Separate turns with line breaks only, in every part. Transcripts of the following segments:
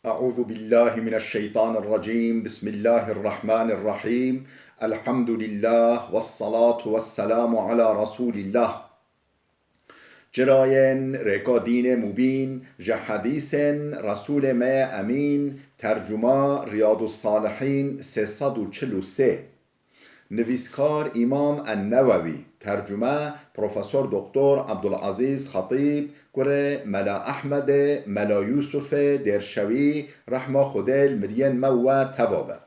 أعوذ بالله من الشيطان الرجيم. بسم الله الرحمن الرحيم. الحمد لله والصلاة والسلام على رسول الله. جراين ريكا دين مبين جحديث رسول ما أمين. ترجمة رياض الصالحين 343. نویسکار امام النووی. ترجمه پروفسور دکتر عبدالعزیز خطیب. کره ملا احمد ملا یوسف درشوی رحمه خودل مرین مو توابه.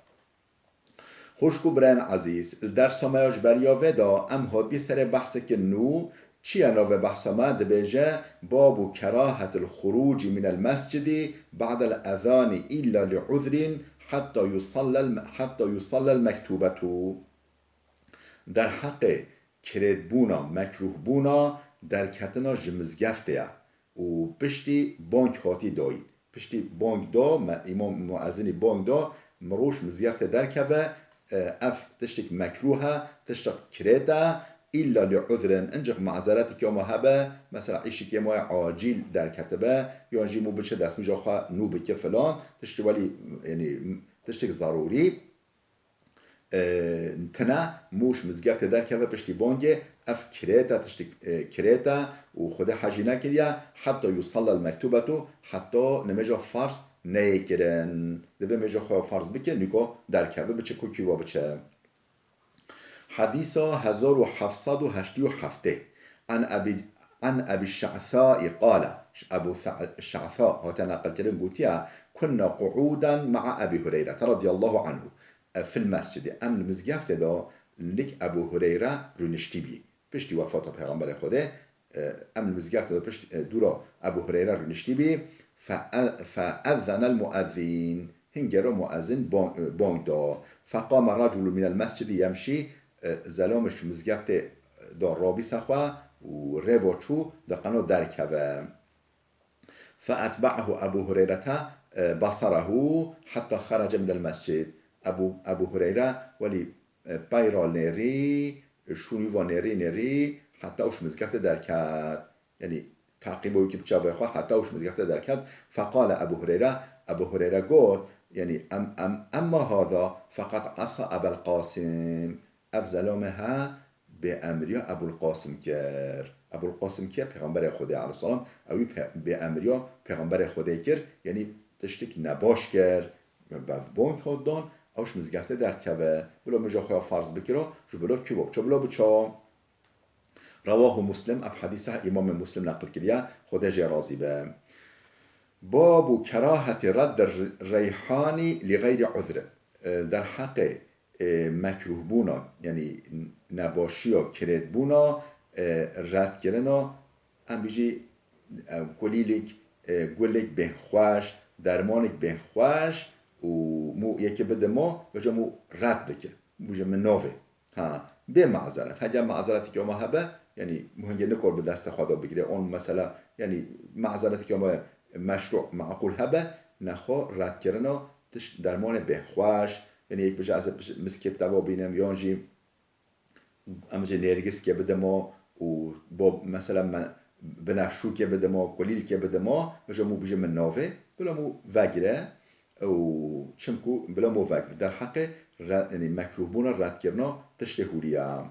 خوشکو برن عزیز در سمایش بریا ودا ام هادی سر بحث که نو چی نوع بحث ما دبیجه باب کراهت الخروج من المسجد بعد الاذان الا لعذر حتى يصلى المكتوبة. در حق کرد بونا مکروه بونا در کتنا جمزگفته و پشتی بانک هاتی دایی پشتی بانک دا امام معزنی بانک دا مروش مزگفته در که اف تشتک مکروه تشتک کرده إلا لعذر انجق معذرتی که ما هبه مثلا ایشی که ما عاجل در کتبه یا انجی مو بچه دست میجا خواه نو بکه فلان تشتی ولی یعنی تشتک ضروری تنه موش مزگفت در که پشتی بانگه اف کریتا تشتی کریتا و خود حجی نکریا حتی یصلى المکتوبتو حتی نمیجا فرض نیکرن دوی میجا خواه فرض بکن نگاه در که بچه کوکی و بچه حديث 1787 عن أبي الشعثاء قال أبو الشعثاء هو تناقل كلام قوتيا كنا قعودا مع أبي هريرة رضي الله عنه في المسجد أم المزجفت دا لك أبو هريرة رنشتي بي بشتي وفاة پیغمبر خوده أم المزجفت دا بشتي دورا أبو هريرة رنشتي بي فأذن المؤذن هنجر مؤذن بانگ دا فقام رجل من المسجد يمشي زلامش مزگفت دا رابی سخواه و رو چو دا قنو درکوه فأتبعه أبو هريرة بصره حتى خرج من المسجد. أبو هريرة ولي بايرا نيري شونيوا نيري حتى وش مزگفت دركات يعني تعقيبه كي بتشافه خوا حتى وش مزگفت دركات. فقال أبو هريرة قال يعني أما هذا فقد عصى أبا القاسم افزلامها به امریا ابوالقاسم کر. ابوالقاسم که پیغمبر خدا علیه السلام اوی به امریا پیغمبر خدا کر یعنی تشتک نباش کر و بانک ها دان اوش مزگفته درد که بلا مجا خواه فرض بکرا جو بلا کیواب چو بلا بچا. رواه مسلم اف حدیثه امام مسلم نقل کریا خدا جا راضی به. باب کراهت رد ریحانی لغیر عذر. در حق مکروه بونا یعنی نباشی و کرد بونا رد کرنا ام بیجی گلیک به خوش درمانک به خوش و مو یکی بده ما بجا مو رد بکه بجا مناوه ها به معذرت اگر معذرتی که ما هبه یعنی مهنگه نکار به دست خدا بگیره اون مثلا یعنی معذرتی که ما مشروع معقول هبه نخوا رد کرنا درمان به خوش یعنی یک بجا از مسکب دوا بینم یانجی امجا نرگس که بده ما و با مثلا من بنفشو که بده ما کلیل که بده ما بجا مو بجا من ناوه بلا مو وگره و چمکو بلا مو وگره در حق یعنی مکروه بونا رد کرنا تشتهوریه.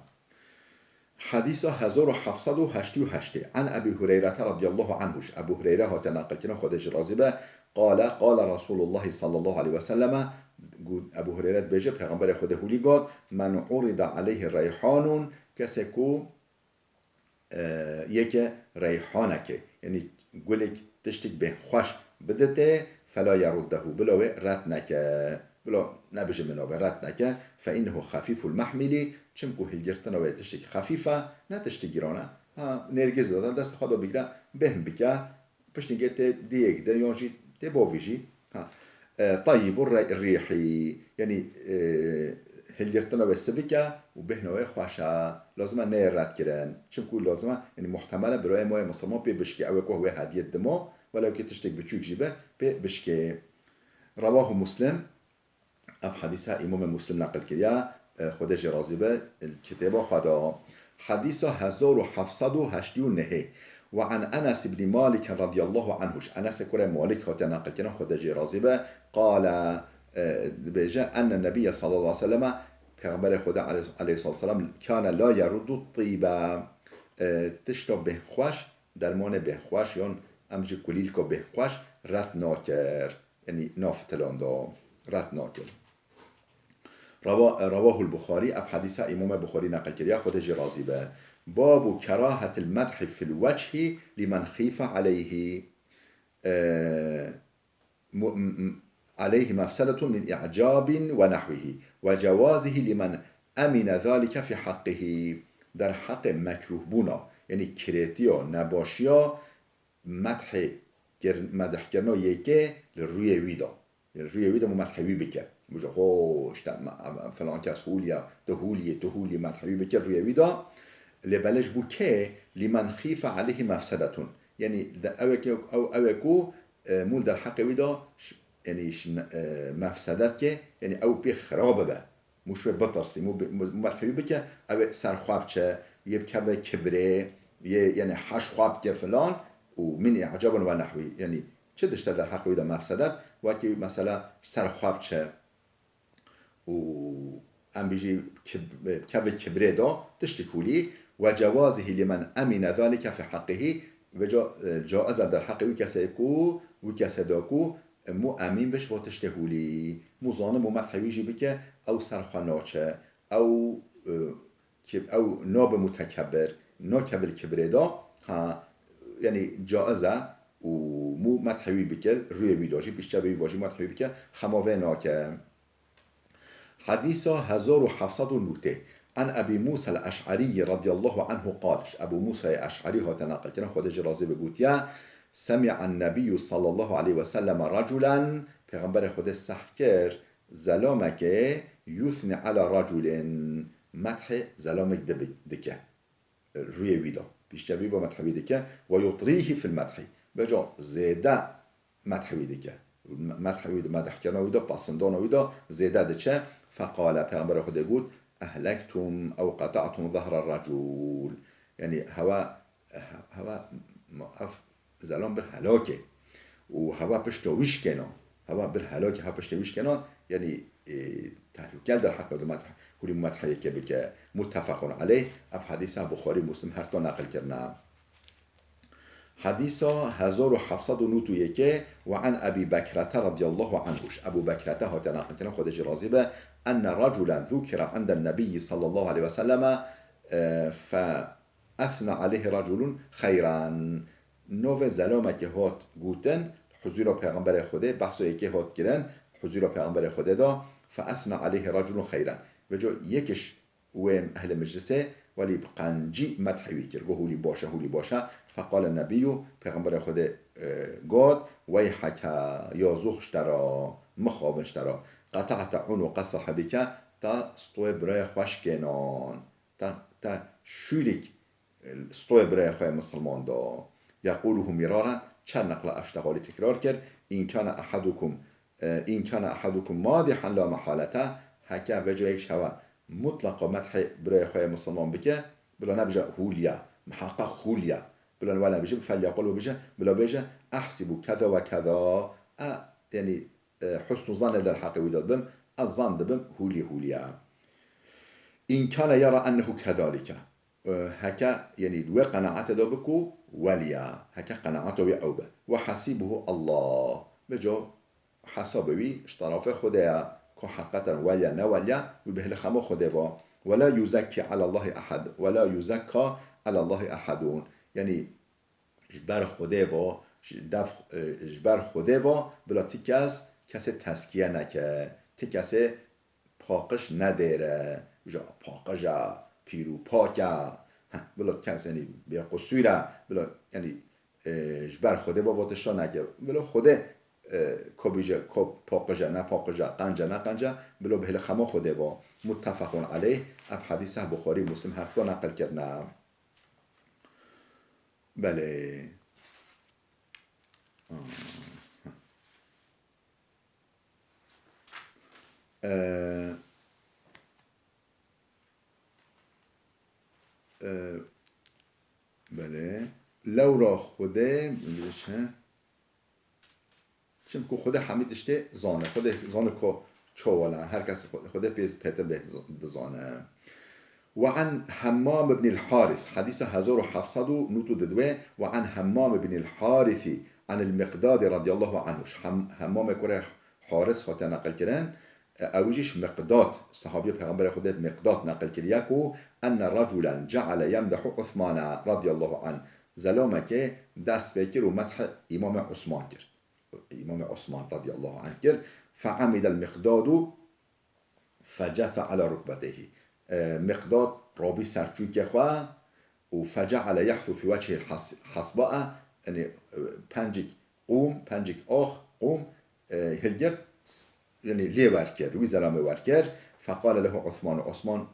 حديث 1788 عن أبي هريرة رضي الله عنه. أبو هريرة هو تناقل كنا خدش رازبه قال رسول الله صلى الله عليه وسلم ابو هريره بيجي پیغمبر خدا هولی گاد من عرض عليه ریحان کسی کو یک ریحانه یعنی گلک تشتک به خوش بدته فلا يرده بلا رد نکه بلا نبجه منو رد نکه فإنه خفيف المحمل چمکو هلگرتنا و تشتک خفیفه نه تشتک گرانه نرگز دادن دست خدا بگیره بهم بکه پشت نگه دیگ ده یانجی ده باویجی طيب الريحي يعني هلجرتنا والسبكة وبهنا خوشة لازم نيرات كرن چونكو لازم يعني محتملة برای ما مسلمان بي بشكي او هو هدية دما ولو كي تشتك بچوك جيبه بي بشكي. رواه مسلم اف حديثة امام مسلم نقل كريا خدا جرازي به الكتابة خدا. حديثة 1789 وعن أنس بن مالك رضي الله عنه أنس كره مالك هات ناقل كنا خود جي رازبه قال بجاء أن النبي صلى الله عليه وسلم پیغمبر خدا علیه السلام كان لا يرد الطيبه تشتا بهخوش درمان بهخوش یا امجی کلیل که بهخوش رد ناکر یعنی نافتلان دا رد ناکر رواه البخاري اف حديث امام بخاري نقل كريا خود جرازي به باب كراهة المدح في الوجه لمن خيف عليه عليه مفسدة من إعجاب ونحوه وجوازه لمن أمن ذلك في حقه در حق مکروه بونا یعنی کریتیا نباشیا مدح کرنا یکه روی ویدا روی ویدا مدحوی بکر بجا خوش فلان کس هولیا تو هولی مدحوی بکر روی ویدا لبلش بو که لمن خیف علیه مفسدتون یعنی اوکو مول در حق ویدا یعنی مفسدت که یعنی او بی خرابه به مشوه بطرسی مدحوی بکر او سرخواب چه یه که کبره یعنی حش خواب که فلان و من اعجاب و نحوی یعنی چه دشته در حق ویدا مفسدت و که مثلا سرخواب چه و ام بیجی که کبره دا دشتی کولی و جوازه لمن امین ذلك في حقه و جائزه در حق وی کسی کو و کسی دا کو مو امین بش و تشتهولی مو زانه مو مدحویجی بکه او سرخواناچه او ناب متکبر ناکبر کبره دا ها یعنی جائزه و مو مدحوی بکل روی ویداجی بیشتر به واجی مدحوی بکل خماوه ناکه حديث 1709 عن أبي موسى الأشعري رضي الله عنه قال أبو موسى الأشعري هو تناقل كنا خود جرازي بقوتيا سمع النبي صلى الله عليه وسلم رجلا پیغمبر خود سحكر زلامك يثني على رجل مدح زلامك دكه روی ویدا بیشتر با مدحوی دکه و یطریه فی المدح بجا زیده مدحوی دکه مدحوی مدح کردن ویدا پسندان ویدا زیده دچه فقال پیغمبر خود گفت اهلكتم او قطعتم ظهر الرجل یعنی هوا زلام بر هلاکه و هوا پشتویش کنه هوا بر هلاکه هوا پشتویش کنه یعنی تحلیل در حق مدح كل مدحه كبك متفق عليه اف حديث بخاري مسلم هر تا نقل کرنا حديث 1791 وعن ابي بكرة رضي الله عنه ابو بكرة هات نقل کرنا خود جرازي به ان رجلا ذكر عند النبي صلى الله عليه وسلم فاثنى عليه رجل خيرا نو زلامك هات گوتن حضور پیغمبر خدا بحث یکی هات گرن حضور پیغمبر خدا دا فاثنى عليه رجل خيرا بجو یکش وين اهل مجلسه ولی بقنجی مدحوی کرد گو هولی باشه فقال النبی پیغمبر خود گاد ویحک یا زخش ترا مخابش ترا قطعت عنق صاحبک تا ستوی برای خوش کنان تا شوریک ستوی برای خواه مسلمان دا یقوله مرارا چند نقل افشتغالی تکرار کرد این کان احدکم مادحا لا محالته هکه بجو یک شوه مطلق مدح برای خواه مسلمان بکه بلا نبجه هولیا محقق هولیا بلا ولا بجه فليقول وبجه بلا بجه احسب كذا وكذا يعني حسن ظن در حق وداد بم الظن بم هولیا إن كان يرى أنه كذلك هكا يعني دو قناعته دابكو وليا هكا قناعته ويأوبه وحسيبه الله بجو حسابوي اشتراف خدايا كحقا وليا نوليا وبهل خمو خدايا ولا يزكي على الله أحد ولا يزكى على الله أحدون يعني جبر خدايا جبر خدايا بلا تكاس کسی تسکیه نکه کسی پاکش نداره بجا پاکجا پیرو پاکا بلا کسی یعنی بیا قصوره بلا یعنی جبر خوده با واتشا نکه بلا خوده کبیجا پاکجا نه پاکجا قنجا نه قنجا بلا بهل خما خوده با متفقون علیه اف حدیث بخاری مسلم هر تا نقل کرد بله بله لورا خوده چون که خود حمید اشته زانه خود زانه که چوالا هر کس خود پیتر به زانه. وعن همام بن الحارث حديث 1792 وعن همام بن الحارث عن المقداد رضي الله عنه. همام كره حارث خاطر نقل كرن اوجيش مقداد صحابي پیغمبر خدا مقداد نقل كرياكو ان رجلا جعل يمدح عثمان رضي الله عنه زلومه که دست بكر ومدح امام عثمان كر امام عثمان رضي الله عنه كر فعمد المقداد فجث على ركبته مقداد رابي سرچوك خواه و فجعل يحثو في وجه الحصباء يعني پنجك قوم پنجك آخ قوم هلگر يعني ليه وركر روي زلامه وركر فقال له عثمان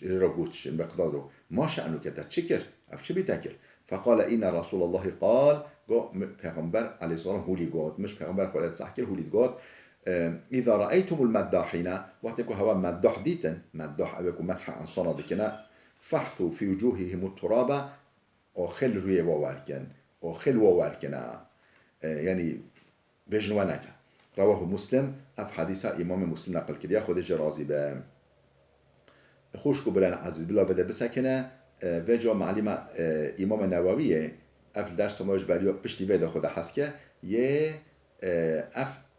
را گوتش مقداد رو ما شأنو كده تشكر اف چه بيتكر فقال إن رسول الله قال پیغمبر عليه الصلاة هولي قاد مش پیغمبر قال صحكر هولي قاد إذا رأيتم المداحين وقتكم هوا مداح ديتن مداح أبيكم مدح أنصانا دكنا فحثوا في وجوههم الترابة أخل روي وواركن أخل وواركنا يعني بجنوانك رواه مسلم اف حديثة إمام مسلم نقل كريا خودش رازي به خوش كبران عزيز بالله بده بسكنه وجا معلم امام نووية اف درس ماش بريو بشتي ودا خود حسكه يه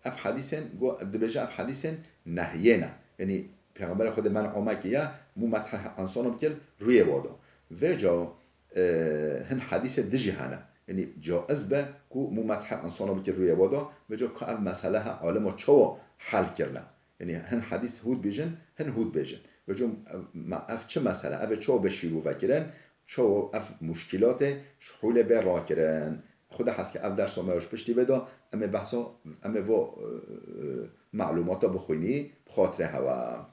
اف حدیثن گو دبجه اف حدیثن نهینا یعنی پیغمبر خود من آمد که یا مو مدح انسانم کل روی وادا و جا هن حدیث دجی هنه یعنی جائز به کو مو مدح انسانم کل روی وادا و جا که اف مسئله عالم چوا حل کرنه یعنی هن حدیث هود بیجن هن هود بیجن و جا اف چه مسئله اف چوا بشیرو وکرن چوا اف مشکلات شحول به را کرن خود هست که اول درس آموزش پشتی بدا اما بحثا اما و معلوماتا بخوینی بخاطر هوا